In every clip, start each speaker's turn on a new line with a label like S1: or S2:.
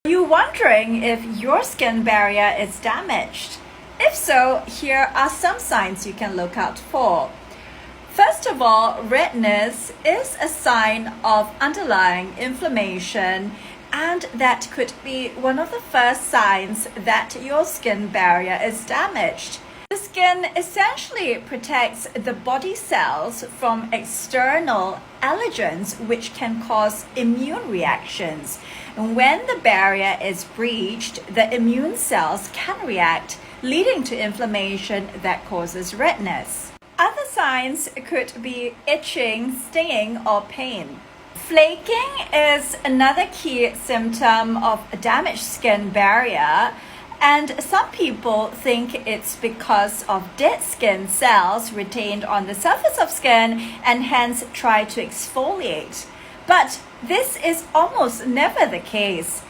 S1: Are you wondering if your skin barrier is damaged? If so, here are some signs you can look out for. First of all, redness is a sign of underlying inflammation, and that could be one of the first signs that your skin barrier is damaged. The skin essentially protects the body cells from external allergens, which can cause immune reactions. And when the barrier is breached, the immune cells can react, leading to inflammation that causes redness. Other signs could be itching, stinging, or pain. Flaking is another key symptom of a damaged skin barrier. And some people think it's because of dead skin cells retained on the surface of skin and hence try to exfoliate. But this is almost never the case.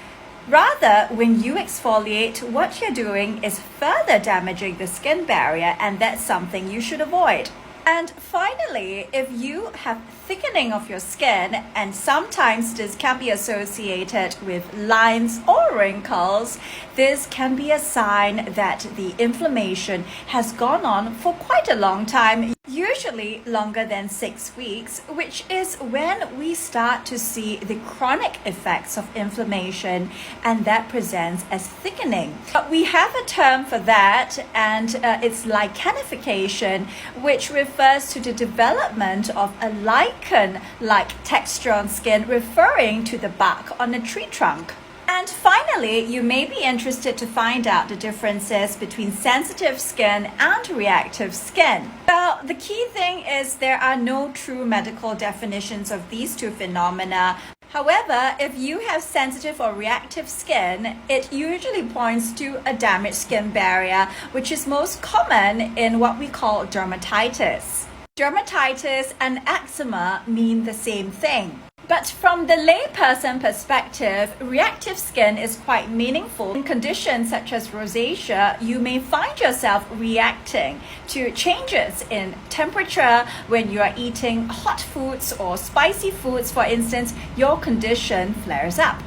S1: Rather, when you exfoliate, what you're doing is further damaging the skin barrier, and that's something you should avoid. And finally, if you have thickening of your skin, and sometimes this can be associated with lines or wrinkles, this can be a sign that the inflammation has gone on for quite a long time, usually longer than 6 weeks, which is when we start to see the chronic effects of inflammation, and that presents as thickening. But we have a term for that, and it's lichenification, which refers to the development of a lichen-like texture on skin, referring to the bark on a tree trunk. And finally, you may be interested to find out the differences between sensitive skin and reactive skin. Well, the key thing is there are no true medical definitions of these two phenomena. However, if you have sensitive or reactive skin, it usually points to a damaged skin barrier, which is most common in what we call dermatitis. Dermatitis and eczema mean the same thing. But from the layperson perspective, reactive skin is quite meaningful. In conditions such as rosacea, you may find yourself reacting to changes in temperature when you are eating hot foods or spicy foods, for instance, your condition flares up.